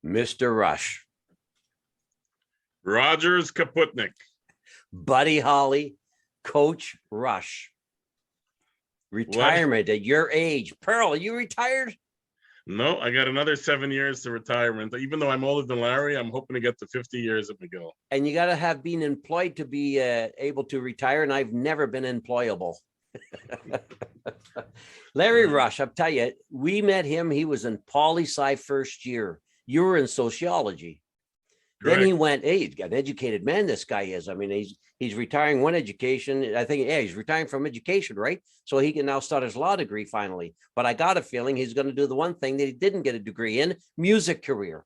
Mr. Rush, Rogers Kaputnik, Buddy Holly, Coach Rush. Retirement at your age. Pearl, are you retired? No, I got another 7 years to retirement. Even though I'm older than Larry, I'm hoping to get to 50 years at McGill. And you got to have been employed to be able to retire, and I've never been employable. Larry Rush, I'll tell you, we met him. He was in poli-sci first year. You were in sociology. Correct. Then he went, hey, he's got an educated man, this guy is. I mean, he's retiring one education. I think, yeah, he's retiring from education, right? So he can now start his law degree finally. But I got a feeling he's going to do the one thing that he didn't get a degree in, music career.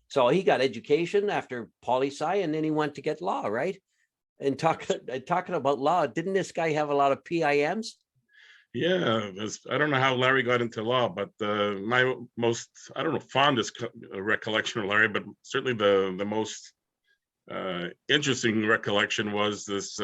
So he got education after poli-sci, and then he went to get law, right? And talking about law, didn't this guy have a lot of PIMs? Yeah, I don't know how Larry got into law, but my most, I don't know, fondest recollection of Larry, but certainly the most interesting recollection was this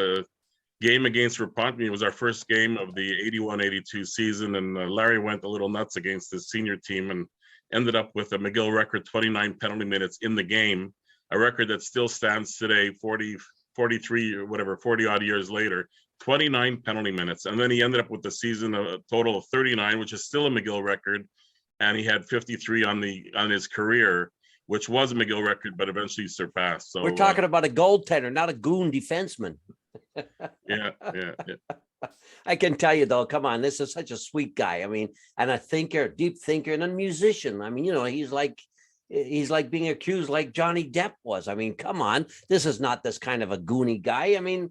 game against Repentigny. It was our first game of the 81-82 season, and Larry went a little nuts against his senior team and ended up with a McGill record 29 penalty minutes in the game, a record that still stands today, 43 or whatever, 40 odd years later. 29 penalty minutes, and then he ended up with the season a total of 39, which is still a McGill record, and he had 53 on his career, which was a McGill record, but eventually surpassed. So we're talking about a goaltender, not a goon defenseman. Yeah. I can tell you though, come on, this is such a sweet guy. I mean, and a thinker, deep thinker, and a musician. I mean, you know, he's like being accused like Johnny Depp was. I mean, come on, this is not this kind of a goony guy. I mean,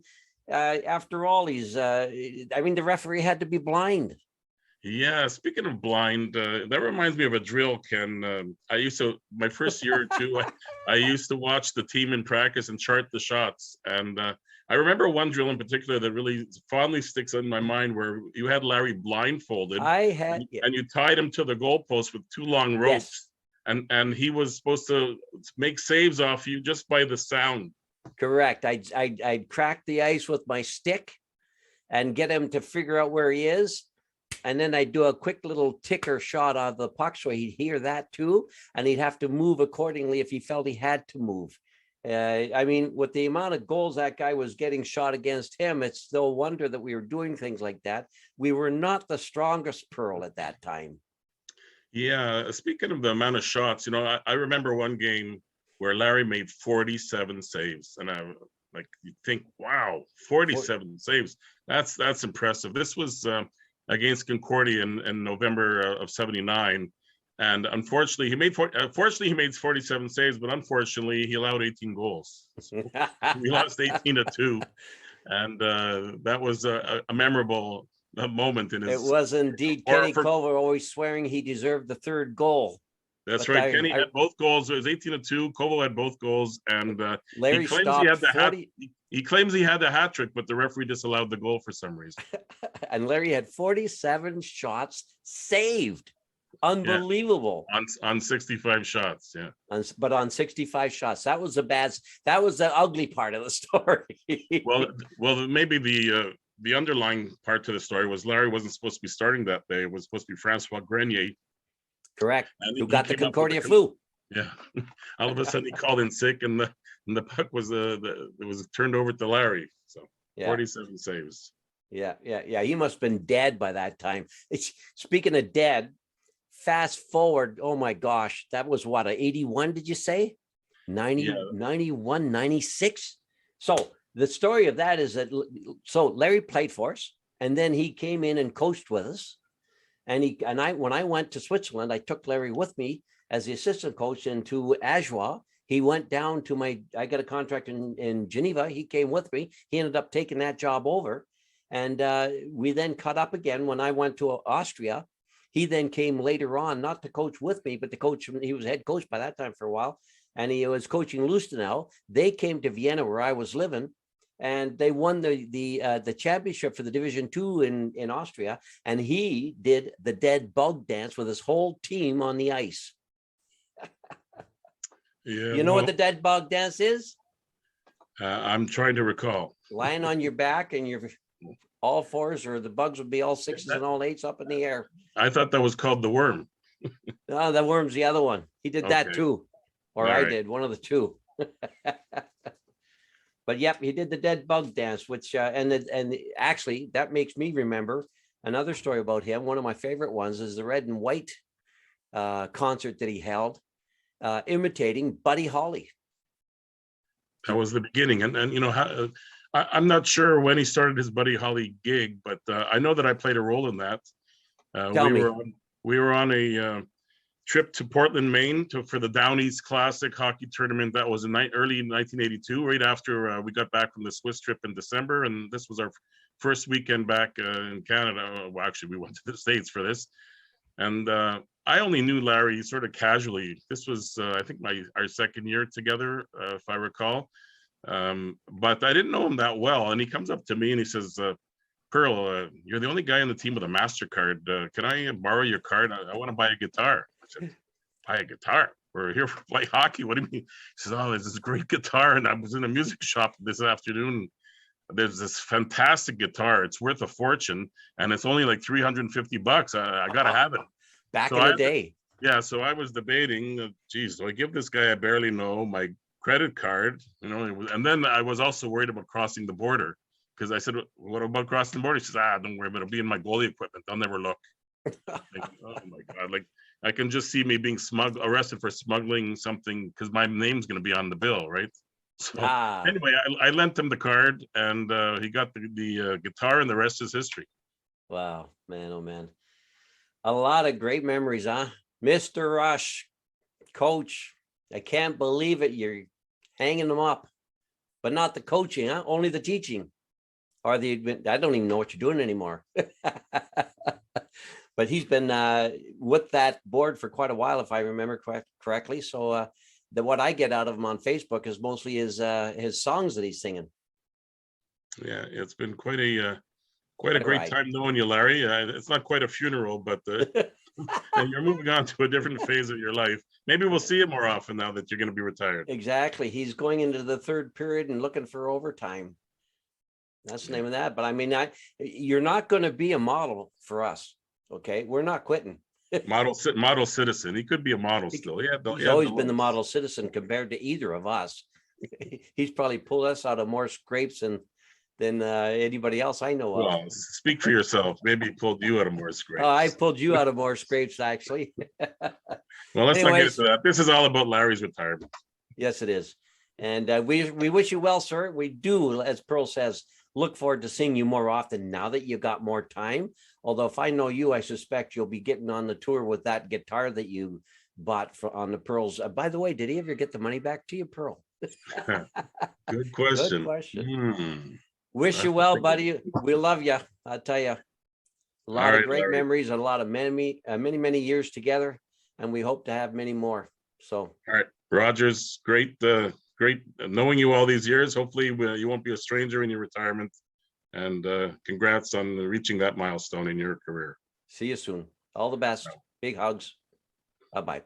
after all, the referee had to be blind. Yeah, speaking of blind, that reminds me of a drill, Ken. My first year or two, I used to watch the team in practice and chart the shots. And I remember one drill in particular that really fondly sticks in my mind, where you had Larry blindfolded. And you tied him to the goalpost with two long ropes. Yes. And he was supposed to make saves off you just by the sound. Correct. I'd crack the ice with my stick and get him to figure out where he is. And then I'd do a quick little ticker shot of the puck, so he'd hear that too. And he'd have to move accordingly if he felt he had to move. I mean, with the amount of goals that guy was getting shot against him, it's no wonder that we were doing things like that. We were not the strongest Pearl at that time. Yeah. Speaking of the amount of shots, you know, I remember one game where Larry made 47 saves, and you think, wow, 47 saves. That's impressive. This was against Concordia in November of '79, and unfortunately, he made 47 saves, but unfortunately, he allowed 18 goals. So we lost 18-2, and that was a memorable moment in his. It was indeed. Kenny Culver always swearing he deserved the third goal. That's right. Kenny had both goals. It was 18-2. Kovo had both goals, and Larry he claims he had the hat trick, but the referee disallowed the goal for some reason. And Larry had 47 shots saved. Unbelievable. Yeah. On 65 shots, yeah. But on 65 shots, that was the ugly part of the story. well, maybe the underlying part to the story was Larry wasn't supposed to be starting that day. It was supposed to be Francois Grenier. Correct. Who got the Concordia flu? Yeah. All of a sudden he called in sick, and the puck was it was turned over to Larry. So 47 saves. Yeah. He must have been dead by that time. Speaking of dead, fast forward. Oh my gosh, that was what, 81? Did you say 90? 91, 96? So the story of that is that Larry played for us, and then he came in and coached with us. And when I went to Switzerland, I took Larry with me as the assistant coach into Ajoie. He went down to I got a contract in Geneva. He came with me. He ended up taking that job over. And we then cut up again when I went to Austria. He then came later on, not to coach with me, but to coach. He was head coach by that time for a while. And he was coaching Lustenau. They came to Vienna, where I was living. And they won the championship for the Division II in Austria, and he did the dead bug dance with his whole team on the ice. Yeah, you know what the dead bug dance is? I'm trying to recall. Lying on your back and your all fours, or the bugs would be all sixes and all eights up in the air. I thought that was called the worm. No, the worm's the other one. He did that too. or All I right. did, one of the two. But yep, he did the dead bug dance, which and actually that makes me remember another story about him. One of my favorite ones is the Red and White concert that he held, imitating Buddy Holly. That was the beginning, and you know how I'm not sure when he started his Buddy Holly gig, but I know that I played a role in that. Tell me. We were on a trip to Portland, Maine, for the Down East Classic hockey tournament. That was in early 1982, right after we got back from the Swiss trip in December, and this was our first weekend back in Canada. Well, actually, we went to the States for this, and I only knew Larry sort of casually. This was, I think, our second year together, if I recall. But I didn't know him that well. And he comes up to me and he says, Pearl, you're the only guy on the team with a MasterCard. Can I borrow your card? I want to buy a guitar. I said, buy a guitar? We're here for play hockey. What do you mean? He says, oh, there's this great guitar. And I was in a music shop this afternoon. There's this fantastic guitar. It's worth a fortune. And it's only like $350. I got to have it. Back in the day. Yeah, so I was debating, geez, do I give this guy I barely know my credit card? You know, and then I was also worried about crossing the border, because I said, what about crossing the border? He says, don't worry, but it'll be in my goalie equipment. I'll never look. Like, oh my God, like I can just see me being arrested for smuggling something because my name's going to be on the bill, right? So anyway, I lent him the card, and he got the guitar, and the rest is history. Wow, man, oh man. A lot of great memories, huh? Mr. Rush, coach, I can't believe it. You're hanging them up, but not the coaching, huh? Only the teaching. Or I don't even know what you're doing anymore. But he's been with that board for quite a while, if I remember correctly. So what I get out of him on Facebook is mostly his songs that he's singing. Yeah, it's been quite a great time knowing you, Larry. It's not quite a funeral, but and you're moving on to a different phase of your life. Maybe we'll see you more often now that you're going to be retired. Exactly. He's going into the third period and looking for overtime. That's the name of that. But I mean, you're not going to be a model for us. Okay. We're not quitting. Model citizen. He could be a model still. Yeah, he's always been the model citizen compared to either of us. He's probably pulled us out of more scrapes than anybody else I know of. Well, speak for yourself. Maybe he pulled you out of more scrapes. I pulled you out of more scrapes, actually. Well, let's not get into that. This is all about Larry's retirement. Yes, it is. And we wish you well, sir. We do, as Pearl says, look forward to seeing you more often now that you got more time. Although if I know you, I suspect you'll be getting on the tour with that guitar that you bought on the Pearls. By the way, did he ever get the money back to you, Pearl? Good question. Good question. Wish you well, buddy. We love you. I'll tell you. A lot of great memories, a lot of many years together, and we hope to have many more. So, all right, Rogers, great knowing you all these years. Hopefully you won't be a stranger in your retirement, and congrats on reaching that milestone in your career. See you soon. All the best. Big hugs. Bye-bye.